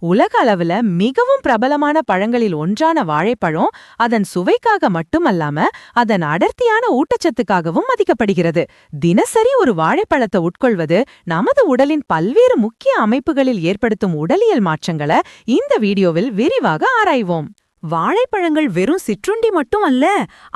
உலக அளவுல மிகவும் பிரபலமான பழங்களில் ஒன்றான வாழைப்பழம் அதன் சுவைக்காக மட்டுமல்லாம அதன் அடர்த்தியான ஊட்டச்சத்துக்காகவும் மதிக்கப்படுகிறது. தினசரி ஒரு வாழைப்பழத்தை உட்கொள்வது நமது உடலின் பல்வேறு முக்கிய அமைப்புகளில் ஏற்படுத்தும் உடலியல் மாற்றங்களை இந்த வீடியோவில் விரிவாக ஆராய்வோம். வாழைப்பழங்கள் வெறும் சிற்றுண்டி மட்டும் அல்ல,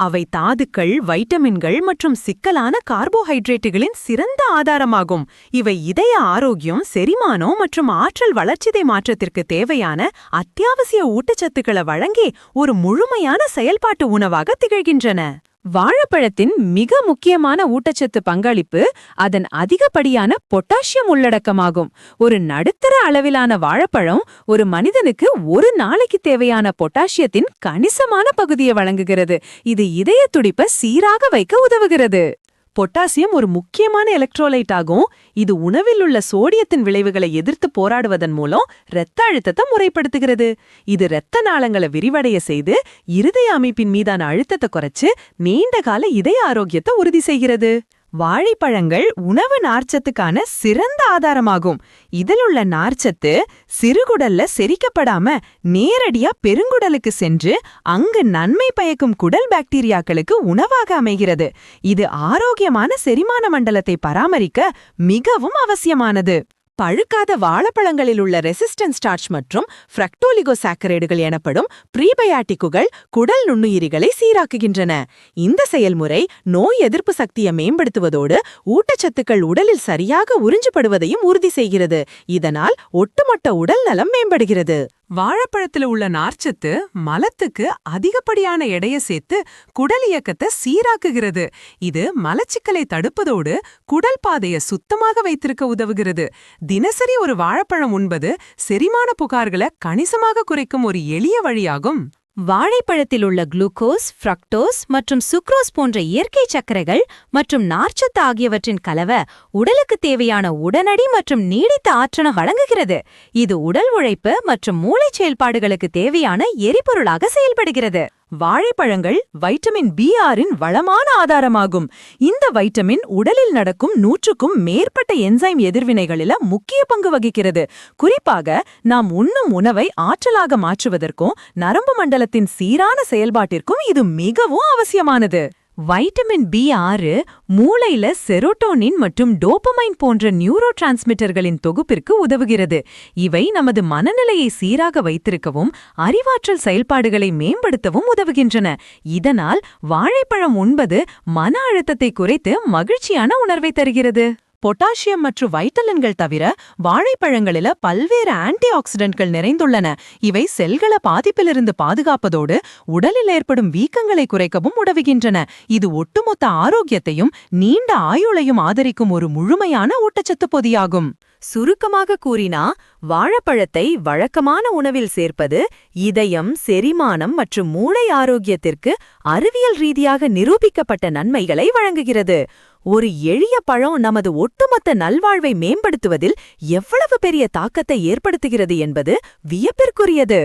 அவை தாதுக்கள், வைட்டமின்கள் மற்றும் சிக்கலான கார்போஹைட்ரேட்டுகளின் சிறந்த ஆதாரமாகும். இவை இதய ஆரோக்கியம், செரிமானம் மற்றும் ஆற்றல் வளர்ச்சிதை மாற்றத்திற்கு தேவையான அத்தியாவசிய ஊட்டச்சத்துக்களை வழங்கி ஒரு முழுமையான செயல்பாட்டு உணவாக திகழ்கின்றன. வாழைப்பழத்தின் மிக முக்கியமான ஊட்டச்சத்து பங்களிப்பு அதன் அதிகப்படியான பொட்டாசியம் உள்ளடக்கமாகும். ஒரு நடுத்தர அளவிலான வாழைப்பழம் ஒரு மனிதனுக்கு ஒரு நாளைக்கு தேவையான பொட்டாசியத்தின் கணிசமான பகுதியை வழங்குகிறது. இது இதய துடிப்பை சீராக வைக்க உதவுகிறது. பொட்டாசியம் ஒரு முக்கியமான எலக்ட்ரோலைட் ஆகும். இது உணவில் உள்ள சோடியத்தின் விளைவுகளை எதிர்த்து போராடுவதன் மூலம் இரத்த அழுத்தத்தை முறைப்படுத்துகிறது. இது இரத்த நாளங்களை விரிவடைய செய்து இருதய அமைப்பின் மீதான அழுத்தத்தை குறைச்சு நீண்ட கால இதய ஆரோக்கியத்தை உறுதி செய்கிறது. வாழைப்பழங்கள் உணவு நார்ச்சத்துக்கான சிறந்த ஆதாரமாகும். இதில் உள்ள நார்ச்சத்து சிறுகுடல்ல செரிக்கப்படாம நேரடியா பெருங்குடலுக்கு சென்று அங்கு நன்மை பயக்கும் குடல் பாக்டீரியாக்களுக்கு உணவாக அமைகிறது. இது ஆரோக்கியமான செரிமான மண்டலத்தை பராமரிக்க மிகவும் அவசியமானது. பழுக்காத வாழைப்பழங்களில் உள்ள ரெசிஸ்டன்ஸ் ஸ்டார்ச் மற்றும் ஃப்ரக்டோலிகோசாக்கரைடுகள் எனப்படும் ப்ரீபயாட்டிக்குகள் குடல் நுண்ணுயிரிகளை சீராக்குகின்றன. இந்த செயல்முறை நோய் எதிர்ப்பு சக்தியை மேம்படுத்துவதோடு ஊட்டச்சத்துக்கள் உடலில் சரியாக உறிஞ்சப்படுவதையும் உறுதி செய்கிறது. இதனால் ஒட்டுமொத்த உடல் நலம் மேம்படுகிறது. வாழைப்பழத்துல உள்ள நார்ச்சத்து மலத்துக்கு அதிகப்படியான எடையை சேர்த்து குடல் இயக்கத்தை சீராக்குகிறது. இது மலச்சிக்கலை தடுப்பதோடு குடல் பாதையை சுத்தமாக வைத்திருக்க உதவுகிறது. தினசரி ஒரு வாழைப்பழம் உண்பது செரிமான புகார்களை கணிசமாக குறைக்கும் ஒரு எளிய வழியாகும். வாழைப்பழத்தில் உள்ள குளுக்கோஸ், ஃப்ரக்டோஸ் மற்றும் சுக்ரோஸ் போன்ற இயற்கை சர்க்கரைகள் மற்றும் நார்ச்சத்து ஆகியவற்றின் கலவை உடலுக்கு தேவையான உடனடி மற்றும் நீடித்த ஆற்றலை வழங்குகிறது. இது உடல் உழைப்பு மற்றும் மூளை செயல்பாடுகளுக்கு தேவையான எரிபொருளாக செயல்படுகிறது. வாழைப்பழங்கள் வைட்டமின் B6 வளமான ஆதாரமாகும். இந்த வைட்டமின் உடலில் நடக்கும் 100க்கும் மேற்பட்ட என்சைம் எதிர்வினைகளில முக்கிய பங்கு வகிக்கிறது. குறிப்பாக நாம் உண்ணும் உணவை ஆற்றலாக மாற்றுவதற்கும் நரம்பு மண்டலத்தின் சீரான செயல்பாட்டிற்கும் இது மிகவும் அவசியமானது. வைட்டமின் B6 மூளையில செரோட்டோனின் மற்றும் டோபமைன் போன்ற நியூரோ டிரான்ஸ்மிட்டர்களின் தொகுப்பிற்கு உதவுகிறது. இவை நமது மனநிலையை சீராக வைத்திருக்கவும் அறிவாற்றல் செயல்பாடுகளை மேம்படுத்தவும் உதவுகின்றன. இதனால் வாழைப்பழம் உண்பது மன அழுத்தத்தை குறைத்து மகிழ்ச்சியான உணர்வை தருகிறது. பொட்டாசியம் மற்றும் வைட்டமின்கள் தவிர வாழைப்பழங்களில பல்வேறு ஆன்டி ஆக்சிடென்ட்கள் நிறைந்துள்ளன. இவை செல்களை பாதிப்பிலிருந்து பாதுகாப்பதோடு உடலில் ஏற்படும் வீக்கங்களை குறைக்கவும் உதவுகின்றன. இது ஒட்டுமொத்த ஆரோக்கியத்தையும் நீண்ட ஆயுளையும் ஆதரிக்கும் ஒரு முழுமையான ஊட்டச்சத்து பொதியாகும். சுருக்கமாக கூறினா, வாழைப்பழத்தை வழக்கமான உணவில் சேர்ப்பது இதயம், செரிமானம் மற்றும் மூளை ஆரோக்கியத்திற்கு அறிவியல் ரீதியாக நிரூபிக்கப்பட்ட நன்மைகளை வழங்குகிறது. ஒரு எளிய பழம் நமது ஒட்டுமொத்த நல்வாழ்வை மேம்படுத்துவதில் எவ்வளவு பெரிய தாக்கத்தை ஏற்படுத்துகிறது என்பது வியப்பிற்குரியது.